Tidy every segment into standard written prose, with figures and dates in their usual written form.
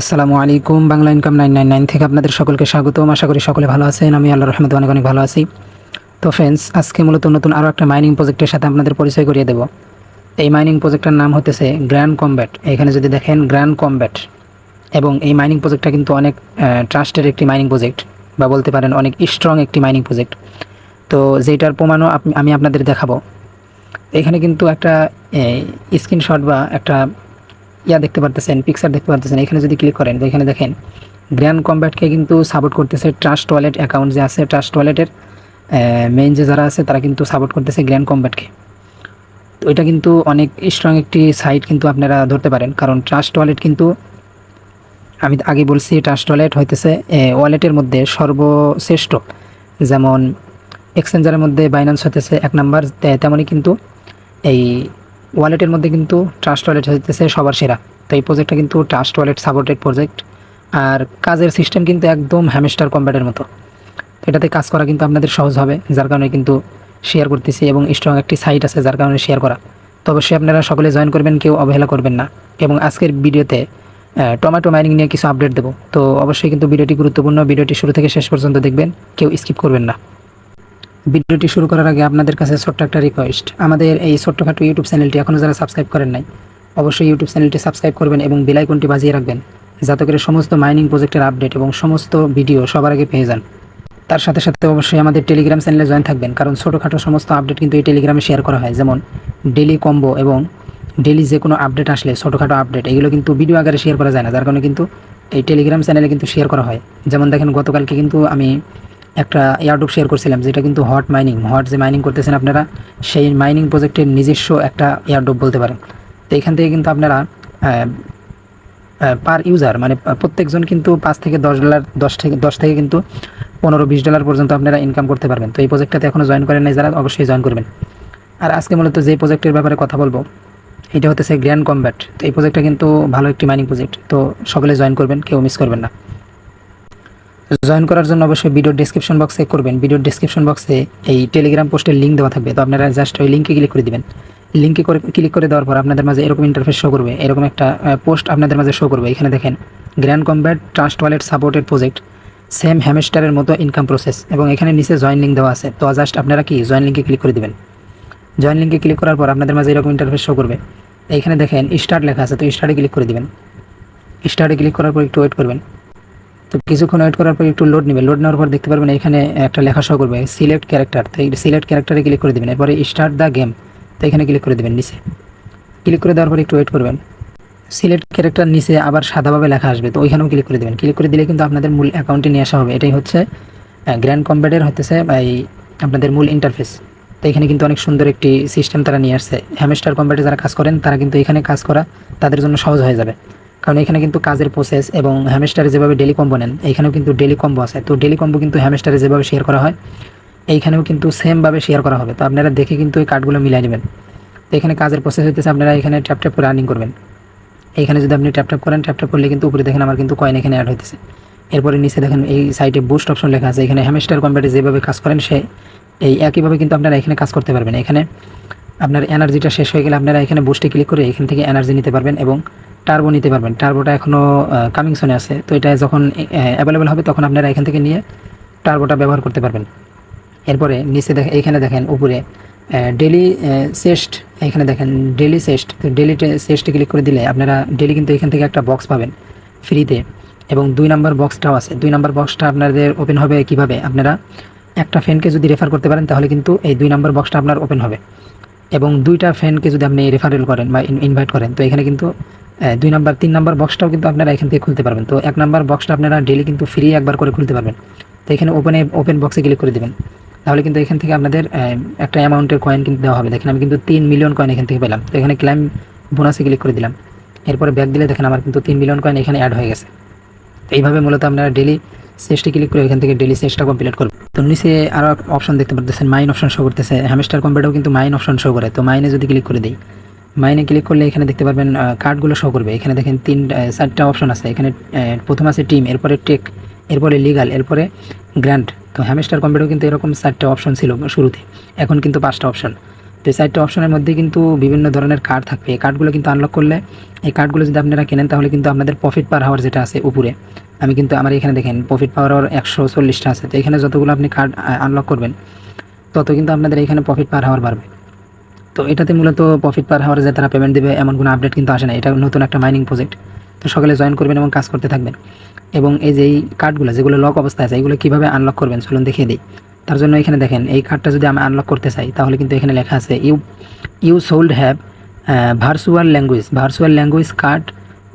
আসসালামু আলাইকুম। বাংলা ইনকাম 999 থেকে আপনাদের সকলকে স্বাগতম। আশা করি সকলে ভালো আছেন। আমি আল্লাহর রহমতে অনেক অনেক ভালো আছি। তো ফ্রেন্ডস, আজকে মূলত নতুন আরও একটা মাইনিং প্রজেক্টের সাথে আপনাদের পরিচয় করিয়ে দেব। এই মাইনিং প্রজেক্টটার নাম হতেছে গ্র্যান্ড কমব্যাট। এখানে যদি দেখেন গ্র্যান্ড কমব্যাট, এবং এই মাইনিং প্রজেক্টটা কিন্তু অনেক ট্রাস্টের একটি মাইনিং প্রজেক্ট, বা বলতে পারেন অনেক স্ট্রং একটি মাইনিং প্রজেক্ট। তো যেটার প্রমাণও আমি আপনাদের দেখাবো। এখানে কিন্তু একটা স্ক্রিনশট বা একটা দেখতে পারতেছেন, পিকচার দেখতে পারতেছেন। এখানে যদি ক্লিক করেন তো এখানে দেখেন গ্র্যান্ড কমব্যাটকে কিন্তু সাপোর্ট করতেছে ট্রাস্ট ওয়ালেট অ্যাকাউন্ট যে আছে, ট্রাস্ট ওয়ালেটের মেইন যে যারা আছে তারা কিন্তু সাপোর্ট করতেছে গ্র্যান্ড কমব্যাটকে। তো এটা কিন্তু অনেক স্ট্রং একটি সাইট কিন্তু আপনারা ধরতে পারেন, কারণ ট্রাস্ট ওয়ালেট কিন্তু আমি আগে বলছি ট্রাস্ট ওয়ালেট হইতেছে ওয়ালেটের মধ্যে সর্বশ্রেষ্ঠ। যেমন এক্সচেঞ্জারের মধ্যে বাইন্যান্স হতেছে 1 নাম্বার, তেমনই কিন্তু এই ওয়ালেটের মধ্যে কিন্তু ট্রাস্ট ওয়ালেট হইতেছে সবার সেরা। তো এই প্রজেক্টটা কিন্তু ট্রাস্ট ওয়ালেট সাপোর্টেড প্রজেক্ট, আর কাজের সিস্টেম কিন্তু একদম হ্যামস্টার কম্ব্যাটের মতো। তো এটাতে কাজ করা কিন্তু আপনাদের সহজ হবে, যার কারণে কিন্তু শেয়ার করতেছি, এবং স্ট্রং একটি সাইট আছে যার কারণে শেয়ার করা। তো অবশ্যই আপনারা সকলে জয়েন করবেন, কেউ অবহেলা করবেন না। এবং আজকের ভিডিওতে টমেটো মাইনিং নিয়ে কিছু আপডেট দেবো। তো অবশ্যই কিন্তু ভিডিওটি গুরুত্বপূর্ণ, ভিডিওটি শুরু থেকে শেষ পর্যন্ত দেখবেন, কেউ স্কিপ করবেন না। ভিডিওটি শুরু করার আগে আপনাদের কাছে ছোট্ট একটা রিকোয়েস্ট, আমাদের এই ছোট্টখাটো ইউটিউব চ্যানেলটি এখনও যারা সাবস্ক্রাইব করেন নাই, অবশ্যই ইউটিউব চ্যানেলটি সাবস্ক্রাইব করবেন এবং বেল আইকনটি বাজিয়ে রাখবেন, যাতে করে সমস্ত মাইনিং প্রজেক্টের আপডেট এবং সমস্ত ভিডিও সবার আগে পেয়ে যান। তার সাথে সাথে অবশ্যই আমাদের টেলিগ্রাম চ্যানেলে জয়েন থাকবেন, কারণ ছোটোখাটো সমস্ত আপডেট কিন্তু এই টেলিগ্রামে শেয়ার করা হয়। যেমন ডেলি কম্বো এবং ডেলি যে কোনো আপডেট আসলে ছোটোখাটো আপডেট, এগুলো কিন্তু ভিডিও আকারে শেয়ার করা যায় না, যার কারণে কিন্তু এই টেলিগ্রাম চ্যানেলে কিন্তু শেয়ার করা হয়। যেমন দেখেন, গতকালকে কিন্তু আমি একটা এয়ারড্রপ শেয়ার করছিলাম, যেটা কিন্তু হট যে মাইনিং করতেছেন আপনারা, সেই মাইনিং প্রজেক্টের নিজস্ব একটা এয়ারড্রপ বলতে পারেন। তো এখান থেকে কিন্তু আপনারা পার ইউজার মানে প্রত্যেকজন কিন্তু $5 থেকে $10, 10 থেকে কিন্তু $15-20 পর্যন্ত আপনারা ইনকাম করতে পারবেন। তো এই প্রজেক্টটাতে এখনও জয়েন করেন নাই যারা, অবশ্যই জয়েন করবেন। আর আজকে মূলত যে প্রজেক্টের ব্যাপারে কথা বলবো, এটা হতেছে গ্র্যান্ড কমব্যাট। তো এই প্রজেক্টটা কিন্তু ভালো একটি মাইনিং প্রজেক্ট, তো সকলে জয়েন করবেন, কেউ মিস করবেন না। জয়েন করার জন্য অবশ্যই ভিডিওর ডেসক্রিপশন বক্সে করবেন। ভিডিওর ডেসক্রিপশন বক্সে এই টেলিগ্রাম পোস্টের লিঙ্ক দেওয়া থাকবে, তো আপনারা জাস্ট ওই লিঙ্কে ক্লিক করে দিবেন। লিঙ্কে ক্লিক করে দেওয়ার পর আপনাদের মাঝে এরকম ইন্টারফেস শো করবে, এরকম একটা পোস্ট আপনাদের মাঝে শো করবে। এখানে দেখেন grand combat trust wallet supported project, same হ্যামস্টারের মতো ইনকাম প্রসেস, এবং এখানে নিচে জয়েন লিঙ্ক দেওয়া আছে। তো জাস্ট আপনারা কি জয়েন লিঙ্কে ক্লিক করে দিবেন। জয়েন লিঙ্কে ক্লিক করার পর আপনাদের মাঝে এরকম ইন্টারফেস শো করবে। এইখানে দেখেন স্টার্ট লেখা আছে, তো স্টার্টে ক্লিক করে দিবেন। স্টার্টে ক্লিক করার পর একটু ওয়েট করবেন। তো কিছুক্ষণ ওয়েট করার পর একটু লোড নেবে। লোড নেওয়ার পর দেখতে পারবেন এখানে একটা লেখা শো করবে সিলেক্ট ক্যারেক্টার। তো এই সিলেক্ট ক্যারেক্টারে ক্লিক করে দেবেন। এরপরে স্টার্ট দ্য গেম, তো এখানে ক্লিক করে দেবেন। নিচে ক্লিক করে দেওয়ার পর একটু ওয়েট করবেন। সিলেক্ট ক্যারেক্টার নিচে আবার সাদাভাবে লেখা আসবে, তো ওইখানেও ক্লিক করে দেবেন। ক্লিক করে দিলে কিন্তু আপনাদের মূল অ্যাকাউন্টে নিয়ে আসা হবে। এটাই হচ্ছে গ্র্যান্ড কমব্যাটের হতেছে এই আপনাদের মূল ইন্টারফেস। তো এখানে কিন্তু অনেক সুন্দর একটি সিস্টেম তারা নিয়ে আসছে। হ্যামস্টার কমব্যাটে যারা কাজ করেন তারা কিন্তু এখানে কাজ করা তাদের জন্য সহজ হয়ে যাবে, কারণ এখানে কিন্তু কাজের প্রসেস এবং হ্যামস্টারে যেভাবে ডেলি কম্বো নেন, এইখানেও কিন্তু ডেলি কম্বো আছে। তো ডেলি কম্বো কিন্তু হ্যামস্টারে যেভাবে শেয়ার করা হয়, এইখানেও কিন্তু সেমভাবে শেয়ার করা হবে। তো আপনারা দেখে কিন্তু এই কার্ডগুলো মিলাই নেবেন। তো এখানে কাজের প্রসেস হইতেছে, আপনারা এখানে ট্যাপ ট্যাপ করে আর্নিং করবেন। এইখানে যদি আপনি ট্যাপ ট্যাপ করেন, ট্যাপ ট্যাপ করলে কিন্তু উপরে দেখেন আমার কিন্তু কয়েন এখানে অ্যাড হইতেছে। এরপরে নিচে দেখেন এই সাইটে বুস্ট অপশন লেখা আছে। এখানে হ্যামস্টার কমব্যাটে যেভাবে কাজ করেন এই একইভাবে কিন্তু আপনারা এখানে কাজ করতে পারবেন। এখানে আপনার এনার্জিটা শেষ হয়ে গেলে আপনারা এখানে বুস্টে ক্লিক করে এখান থেকে এনার্জি নিতে পারবেন, এবং টার্বো নিতে পারবেন। টার্বোটা এখনও কামিং সোনে আছে, তো এটা যখন অ্যাভেলেবেল হবে তখন আপনারা এখান থেকে নিয়ে টার্বোটা ব্যবহার করতে পারবেন। এরপরে নিচে এইখানে দেখেন উপরে ডেলি সেস্ট, এখানে দেখেন ডেলি সেস্ট। তো ডেলি সেস্টে ক্লিক করে দিলে আপনারা ডেলি কিন্তু এখান থেকে একটা বক্স পাবেন ফ্রিতে, এবং 2 নাম্বার বক্সটাও আছে। 2 নাম্বার বক্সটা আপনাদের ওপেন হবে কীভাবে, আপনারা একটা ফ্রেন্ডকে যদি রেফার করতে পারেন তাহলে কিন্তু এই 2 নাম্বার বক্সটা আপনার ওপেন হবে, এবং 2টা ফ্রেন্ডকে যদি আপনি রেফারেল করেন বা ইনভাইট করেন, তো এখানে কিন্তু 2 নাম্বার 3 নাম্বার বক্সটাও কিন্তু আপনারা এখান থেকে খুলতে পারবেন। তো 1 নাম্বার বক্সটা আপনারা ডেলি কিন্তু ফ্রি একবার করে খুলতে পারবেন। তো এখানে ওপেন বক্সে ক্লিক করে দেবেন, তাহলে কিন্তু এখান থেকে আপনাদের একটা অ্যামাউন্টের কয়েন কিন্তু দেওয়া হবে। দেখেন আমি কিন্তু 3 মিলিয়ন কয়েন এখান থেকে পেলাম। তো এখানে ক্লাইম বোনাসে ক্লিক করে দিলাম। এরপরে ব্যাক দিলে দেখেন আমার কিন্তু 3 মিলিয়ন কয়েন এখানে অ্যাড হয়ে গেছে। তো এইভাবে মূলত আপনারা ডেলি সেস্টে ক্লিক করে এখান থেকে ডেলি সেস্টটা কমপ্লিট করবেন। তো নিচে আরও অপশন দেখতে পাচ্ছেন, মাইন অপশন শো করতেছে। হ্যামস্টার কমব্যাটেও কিন্তু মাইন অপশন শো করে। তো মাইনে যদি ক্লিক করে দিই, মাইনে ক্লিক করলে এখানে দেখতে পারবেন কার্ডগুলো শো করবে। এখানে দেখেন 4টা অপশন আছে। এখানে প্রথম আছে টিম, এরপরে টেক, এরপরে লিগাল, এরপরে গ্র্যান্ড। তো হ্যামস্টার কমব্যাটেও কিন্তু এরকম 4টা অপশন ছিল শুরুতে, এখন কিন্তু 5টা অপশন। তো এই 4টা অপশনের মধ্যে কিন্তু বিভিন্ন ধরনের কার্ড থাকবে। এই কার্ডগুলো কিন্তু আনলক করলে, এই কার্ডগুলো যদি আপনারা কেনেন তাহলে কিন্তু আপনাদের প্রফিট পার হাওয়ার যেটা আছে উপরে, আমি কিন্তু আমার এখানে দেখেন প্রফিট পার হাওয়ার 140টা আছে। তো এখানে যতগুলো আপনি কার্ড আনলক করবেন তত কিন্তু আপনাদের এখানে প্রফিট পার হাওয়ার বাড়বে। তো এটাতে মূলত প্রফিট পার হাওয়ার যে তারা পেমেন্ট দেবে এমন কোনো আপডেট কিন্তু আসে না। এটা নতুন একটা মাইনিং প্রজেক্ট। তো সকালে জয়েন করবেন এবং কাজ করতে থাকবেন। এবং এই যে এই কার্ডগুলো যেগুলো লক অবস্থায় আছে এগুলো কীভাবে আনলক করবেন চলুন দেখিয়ে দিই। তার জন্য এখানে দেখেন এই কার্ডটা যদি আমি আনলক করতে চাই তাহলে কিন্তু এখানে লেখা আছে you should have virtual language card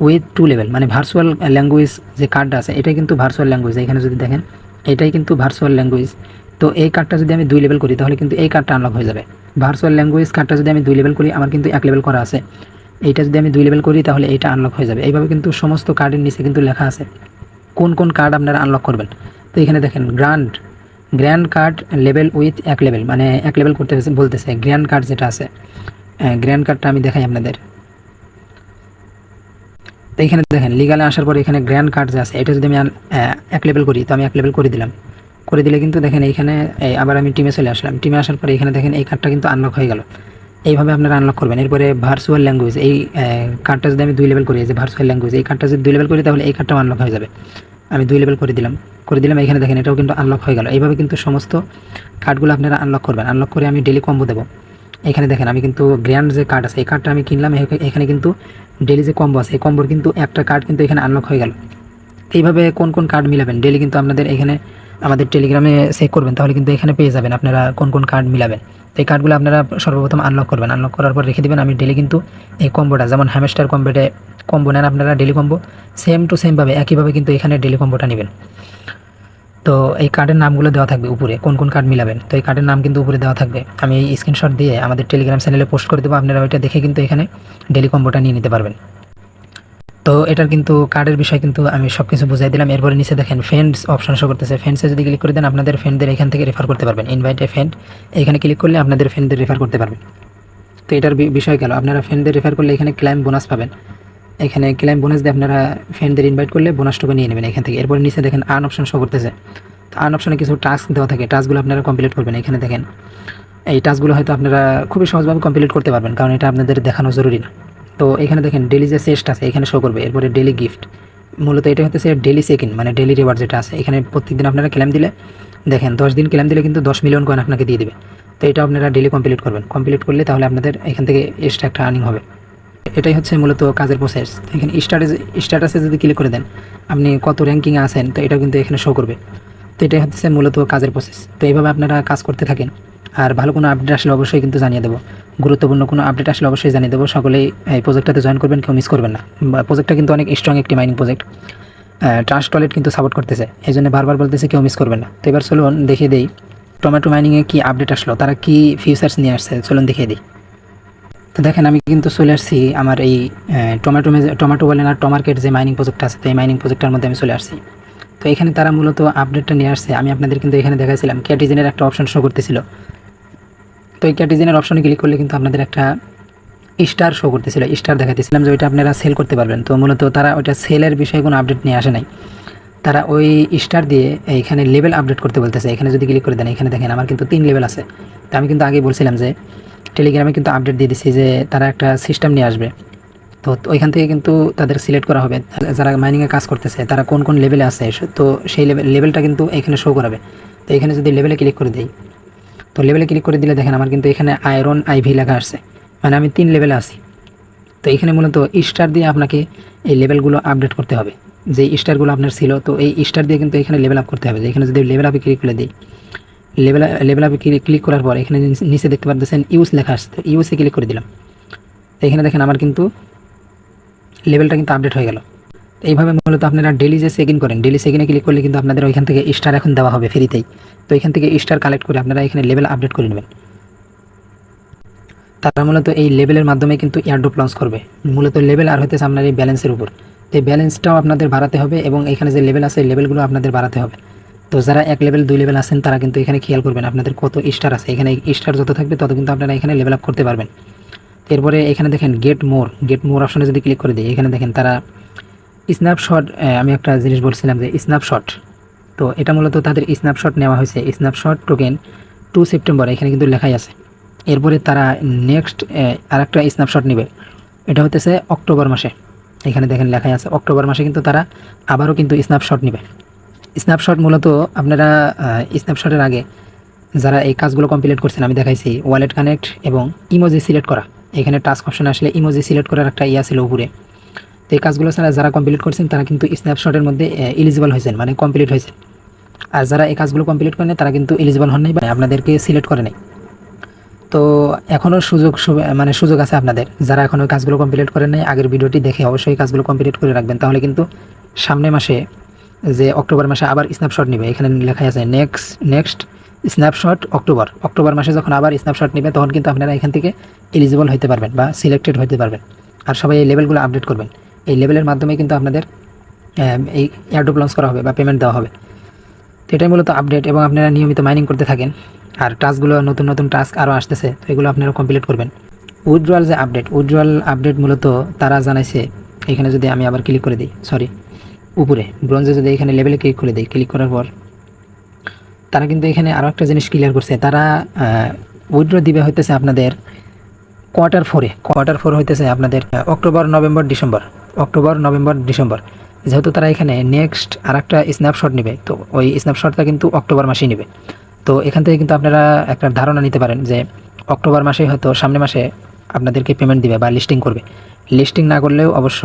with 2 level, মানে ভার্চুয়াল ল্যাঙ্গুয়েজ যে কার্ডটা আছে এটাই কিন্তু ভার্চুয়াল ল্যাঙ্গুয়েজ। এখানে যদি দেখেন এটাই কিন্তু ভার্চুয়াল ল্যাঙ্গুয়েজ। তো এই কার্ডটা যদি আমি 2 লেভেল করি তাহলে কিন্তু এই কার্ডটা আনলক হয়ে যাবে। ভার্চুয়াল ল্যাঙ্গুয়েজ কার্ডটা যদি আমি 2 লেভেল করি, আমার কিন্তু 1 লেভেল করা আছে, এইটা যদি আমি 2 লেভেল করি তাহলে এইটা আনলক হয়ে যাবে। এইভাবে কিন্তু সমস্ত কার্ডের নিচে কিন্তু লেখা আছে কোন কোন কার্ড আপনারা আনলক করবেন। তো এখানে দেখেন grand card level with 1 level, মানে 1 লেভেল করতে বলতেছে। গ্র্যান্ড কার্ড যেটা আছে, গ্র্যান্ড কার্ডটা আমি দেখাই আপনাদের। তো এখানে দেখেন লিগালে আসার পরে এখানে গ্র্যান্ড কার্ড যে আছে এটা যদি আমি 1 লেভেল করি, তো আমি 1 লেভেল করে দিলাম। করে দিলে কিন্তু দেখেন এইখানে আবার আমি টিমে চলে আসলাম। টিমে আসার পরে এখানে দেখেন এই কার্ডটা কিন্তু আনলক হয়ে গেল। এইভাবে আপনারা আনলক করবেন। এরপরে ভার্চুয়াল ল্যাঙ্গুয়েজ, এই কার্ডটা যদি আমি 2 লেভেল করি, যে ভার্চুয়াল ল্যাঙ্গুয়েজ এই কার্ডটা যদি 2 লেভেল করি তাহলে এই কার্ডটাও আনলক হয়ে যাবে। আমি 2 লেভেল করে দিলাম। এখানে দেখেন এটাও কিন্তু আনলক হয়ে গেল। এইভাবে কিন্তু সমস্ত কার্ডগুলো আপনারা আনলক করবেন। আনলক করে আমি ডেলি কম্বো দেবো। এখানে দেখেন আমি কিন্তু গ্র্যান্ড যে কার্ড আছে এই কার্ডটা আমি কিনলাম। এখানে কিন্তু ডেলি যে কম্বো আছে এই কম্বোর কিন্তু একটা কার্ড কিন্তু এখানে আনলক হয়ে গেল। এইভাবে কোন কোন কার্ড মিলাবেন ডেলি কিন্তু আপনাদের এখানে আমাদের টেলিগ্রামে চেক করবেন, তাহলে কিন্তু এখানে পেয়ে যাবেন আপনারা কোন কোন কার্ড মিলাবেন। তো এই কার্ডগুলো আপনারা সর্বপ্রথম আনলক করবেন। আনলক করার পর রেখে দেবেন। আমি ডেলি কিন্তু এই কম্বোটা, যেমন হ্যামস্টার কম্বো নেন আপনারা ডেলি কম্বো, সেম টু সেমভাবে একইভাবে কিন্তু এখানে ডেলি কম্বোটা নেবেন। তো এই কার্ডের নামগুলো দেওয়া থাকবে উপরে, কোন কোন কার্ড মিলাবেন। তো এই কার্ডের নাম কিন্তু উপরে দেওয়া থাকবে। আমি এই স্ক্রিনশট দিয়ে আমাদের টেলিগ্রাম চ্যানেলে পোস্ট করে দেবো। আপনারা ওইটা দেখে কিন্তু এখানে ডেলি কম্বোটা নিয়ে নিতে পারবেন। তো এটার কিন্তু কার্ডের বিষয় কিন্তু আমি সব কিছু বুঝাই দিলাম। এরপরে নিচে দেখেন ফ্রেন্ডস অপশন শো করতেছে। ফ্রেন্ডসে যদি ক্লিক করে দেন আপনাদের ফ্রেন্ডদের এখান থেকে রেফার করতে পারবেন। ইনভাইট এ ফ্রেন্ড, এখানে ক্লিক করলে আপনাদের ফ্রেন্ডদের রেফার করতে পারবেন। তো এটার বিষয় গেল, আপনারা ফ্রেন্ডদের রেফার করলে এখানে ক্লাইম বোনাস পাবেন। এখানে ক্লাইম বোনাস দিয়ে আপনারা ফ্রেন্ডদের ইনভাইট করলে বোনাসটুকু নিয়ে নেবেন এখান থেকে। এরপরে নিচে দেখেন আর্ন অপশন শো করতেছে। তো আর্ন অপশনে কিছু টাস্ক দেওয়া থাকে, টাস্কগুলো আপনারা কমপ্লিট করবেন। এখানে দেখেন এই টাস্কগুলো হয়তো আপনারা খুবই সহজভাবে কমপ্লিট করতে পারবেন, কারণ এটা আপনাদের দেখানো জরুরি না। তো এখানে দেখেন ডেলি যে চেস্ট আছে এখানে শো করবে। এরপরে ডেলি গিফট, মূলত এটা হচ্ছে ডেলি চেক ইন, মানে ডেলি রিওয়ার্ড যেটা আছে। এখানে প্রত্যেকদিন আপনারা ক্লেম দিলে দেখেন 10 দিন ক্লেম দিলে কিন্তু 10 মিলিয়ন কয়েন আপনাকে দিয়ে দেবে। তো এটা আপনারা ডেলি কমপ্লিট করবেন। কমপ্লিট করলে তাহলে আপনাদের এখান থেকে এক্সট্রা একটা আর্নিং হবে। এটাই হচ্ছে মূলত কাজের প্রসেস। এখানে স্ট্যাটাসে যদি ক্লিক করে দেন আপনি কত র্যাঙ্কিংয়ে আছেন, তো এটা কিন্তু এখানে শো করবে। তো এটাই হচ্ছে মূলত কাজের প্রসেস। তো এইভাবে আপনারা কাজ করতে থাকেন। আর ভালো কোনো আপডেট আসলে অবশ্যই কিন্তু জানিয়ে দেবো। গুরুত্বপূর্ণ কোনো আপডেট আসলে অবশ্যই জানিয়ে দেবো। সকলেই এই প্রজেক্টটাতে জয়েন করবেন, কেউ মিস করবেন না। প্রজেক্টটা কিন্তু অনেক স্ট্রং একটি মাইনিং প্রজেক্ট। ট্রাস্ট ওয়ালেট কিন্তু সাপোর্ট করতেছে, এই জন্য বারবার বলতেছে কেউ মিস করবেন না। তো এবার চলুন দেখিয়ে দিই টমেটো মাইনিংয়ে কী আপডেট আসলো, তারা কী ফিউচার্স নিয়ে আসছে চলুন দেখিয়ে দিই। তো দেখেন আমি কিন্তু চলে আসছি আমার এই টমেটো বলেন আর টমার্কেট যে মাইনিং প্রজেক্ট আছে, তো এই মাইনিং প্রজেক্টটার মধ্যে আমি চলে আসছি। তো এখানে তারা মূলত আপডেটটা নিয়ে আসছে। আমি আপনাদের কিন্তু এখানে দেখাইছিলাম ক্যাটিজেনের একটা অপশন শো করতেছিল। তো এই ক্যাটিজেনের অপশনে ক্লিক করলে কিন্তু আপনাদের একটা স্টার শো করতেছিল, স্টার দেখাতেছিলাম যে ওইটা আপনারা সেল করতে পারবেন। তো মূলত তারা ওইটা সেলের বিষয়ে কোনো আপডেট নিয়ে আসে নাই। তারা ওই স্টার দিয়ে এইখানে লেভেল আপডেট করতে বলতেছে। এখানে যদি ক্লিক করে দেন এখানে দেখেন আমার কিন্তু 3 লেভেল আছে। তো আমি কিন্তু আগেই বলছিলাম যে টেলিগ্রামে কিন্তু আপডেট দিয়ে দিচ্ছি যে তারা একটা সিস্টেম নিয়ে আসবে। তো ওইখান থেকে কিন্তু তাদের সিলেক্ট করা হবে যারা মাইনিংয়ে কাজ করতেছে তারা কোন কোন লেভেলে আছে। তো সেই লেভেলটা কিন্তু এখানে শো করাবে। তো এখানে যদি লেভেলে ক্লিক করে দিই, তো লেভেলে ক্লিক করে দিলে দেখেন আমার কিন্তু এখানে আয়রন IV লেখা আসছে, মানে আমি 3 লেভেলে আছি। তো এখানে মূলত স্টার দিয়ে আপনাকে এই লেভেলগুলো আপডেট করতে হবে। যে স্টারগুলো আপনার ছিল, তো এই স্টার দিয়ে কিন্তু এখানে লেভেল আপ করতে হবে। এখানে যদি লেভেল আপে ক্লিক করে দিই, লেভেল আপে ক্লিক করার পর এখানে নিচে দেখতে পাচ্ছেন ইউজ লেখা আসছে। তো ইউসে ক্লিক করে দিলাম। তো এখানে দেখেন আমার কিন্তু লেভেলটা কিন্তু আপডেট হয়ে গেল। তো এইভাবে মূলত আপনারা ডেলি যে চেক ইন করেন, ডেলি চেক ইনে ক্লিক করলে কিন্তু আপনাদের ওইখান থেকে স্টার এখন দেওয়া হবে ফ্রিতেই। তো এখান থেকে স্টার কালেক্ট করে আপনারা এখানে লেভেল আপডেট করে নেবেন। তারা মূলত এই লেভেলের মাধ্যমে কিন্তু এয়ারড্রপ লঞ্চ করবে। মূলত লেভেল আর হইতেছে আপনার এই ব্যালেন্সের উপর। তো এই ব্যালেন্সটাও আপনাদের বাড়াতে হবে এবং এখানে যে লেভেল আছে এই লেভেলগুলো আপনাদের বাড়াতে হবে। তো যারা 1 লেভেল 2 লেভেল আছেন তারা কিন্তু এখানে খেয়াল করবেন আপনাদের কত স্টার আছে। এখানে স্টার যত থাকবে তত কিন্তু আপনারা এখানে লেভেল আপ করতে পারবেন। এরপরে এখানে দেখেন গেট মোর অপশনে যদি ক্লিক করে দিই, এখানে দেখেন তারা স্ন্যাপশট, আমি একটা জিনিস বলছিলাম যে স্ন্যাপশট, তো এটা মূলত তাদের স্ন্যাপশট নেওয়া হয়েছে। স্ন্যাপশট টোকেন 2 সেপ্টেম্বর এখানে কিন্তু লেখাই আছে। এরপরে তারা নেক্সট আরেকটা স্ন্যাপশট নেবে, এটা হতেছে অক্টোবর মাসে। এখানে দেখেন লেখাই আছে অক্টোবর মাসে কিন্তু তারা আবারও কিন্তু স্ন্যাপশট নেবে। স্ন্যাপশট মূলত আপনারা স্ন্যাপশটের আগে যারা এই কাজগুলো কমপ্লিট করছেন আমি দেখাইছি, ওয়ালেট কানেক্ট এবং ইমোজি সিলেক্ট করা। এখানে টাস্ক অপশন আসলে ইমোজি সিলেক্ট করার একটা ছিল উপরে। তো এই কাজগুলো যারা কমপ্লিট করছেন তারা কিন্তু স্ন্যাপশটের মধ্যে এলিজিবল হয়েছেন, মানে কমপ্লিট হয়েছেন। আর যারা এই কাজগুলো কমপ্লিট করেন তারা কিন্তু এলিজিবল হন নাই বা আপনাদেরকে সিলেক্ট করে নাই। তো এখনও সুযোগ আছে আপনাদের, যারা এখনও কাজগুলো কমপ্লিট করেন নাই আগের ভিডিওটি দেখে অবশ্যই কাজগুলো কমপ্লিট করে রাখবেন, তাহলে কিন্তু সামনে মাসে যে অক্টোবর মাসে আবার স্ন্যাপশট নেবে, এখানে লেখা আছে নেক্সট স্ন্যাপশট অক্টোবর মাসে যখন আবার স্ন্যাপশট নেবে তখন কিন্তু আপনারা এখান থেকে এলিজিবল হতে পারবেন বা সিলেক্টেড হতে পারবেন। আর সবাই এই লেভেলগুলো আপডেট করবেন, এই লেভেলের মাধ্যমে কিন্তু আপনাদের এই এয়ারড্রপ লঞ্চ করা হবে বা পেমেন্ট দেওয়া হবে। তো এটাই মূলত আপডেট, এবং আপনারা নিয়মিত মাইনিং করতে থাকেন। আর টাস্কগুলো নতুন টাস্ক আরও আসতেছে, তো এগুলো আপনারা কমপ্লিট করবেন। উইথড্রয়াল যে উইথড্রয়াল আপডেট মূলত তারা জানাইছে, এখানে যদি আমি আবার ক্লিক করে দিই, উপরে ব্রোঞ্জে যদি এখানে লেভেলে ক্লিক করে দিই, ক্লিক করার পর তারা কিন্তু এখানে আরও একটা জিনিস ক্লিয়ার করছে, তারা উইথড্র দিবে হইতেছে আপনাদের কোয়ার্টার ফোর হইতেছে আপনাদের অক্টোবর নভেম্বর ডিসেম্বর। যেহেতু তারা এখানে নেক্সট আর একটা স্ন্যাপশট নেবে, তো ওই স্ন্যাপশটটা কিন্তু অক্টোবর মাসেই নেবে। তো এখান থেকে কিন্তু আপনারা একটা ধারণা নিতে পারেন যে অক্টোবর মাসে হয়তো সামনে মাসে আপনাদেরকে পেমেন্ট দিবে বা লিস্টিং করবে। লিস্টিং না করলেও অবশ্য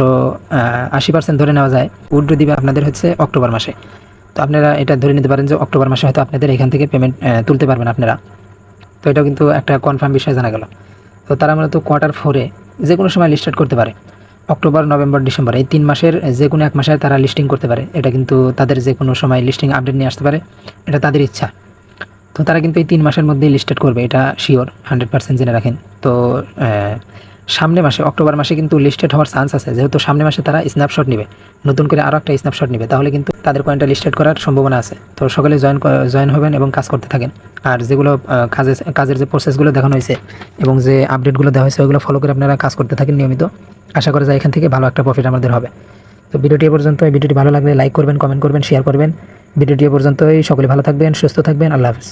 80% ধরে নেওয়া যায় উইথড্র দিবে আপনাদের হচ্ছে অক্টোবর মাসে। তো আপনারা এটা ধরে নিতে পারেন যে অক্টোবর মাসে হয়তো আপনাদের এখান থেকে পেমেন্ট তুলতে পারবেন আপনারা। তো এটাও কিন্তু একটা কনফার্ম বিষয় জানা গেল। তো তারা মূলত কোয়ার্টার 4-এ যে কোনো সময় লিস্টেড করতে পারে, অক্টোবর নভেম্বর ডিসেম্বর এই 3 মাসের যে কোনো এক মাসে তারা লিস্টিং করতে পারে। এটা কিন্তু তাদের যে কোনো সময় লিস্টিং আপডেট নিয়ে আসতে পারে, এটা তাদের ইচ্ছা। তো তারা কিন্তু এই 3 মাসের মধ্যেই লিস্টেড করবে, এটা শিওর 100% জেনে রাখেন। তো সামনে মাসে অক্টোবর মাসে কিন্তু লিস্টেড হওয়ার চান্স আছে, যেহেতু সামনে মাসে তারা স্ন্যাপশট নেবে, নতুন করে আরও একটা স্ন্যাপশট নেবে, তাহলে কিন্তু তাদের কয়েনটা লিস্টেড করার সম্ভাবনা আছে। তো সকলে জয়েন হবেন এবং কাজ করতে থাকেন। আর যেগুলো কাজের যে প্রসেসগুলো দেখানো হয়েছে এবং যে আপডেটগুলো দেওয়া হয়েছে ওইগুলো ফলো করে আপনারা কাজ করতে থাকেন নিয়মিত। আশা করা যায় এখান থেকে ভালো একটা প্রফিট আমাদের হবে। তো ভিডিওটি পর্যন্ত, ভিডিওটি ভালো লাগলে লাইক করবেন, কমেন্ট করবেন, শেয়ার করবেন। ভিডিওটি পর্যন্তই, সকলে ভালো থাকবেন, সুস্থ থাকবেন, আল্লাহ হাফেজ।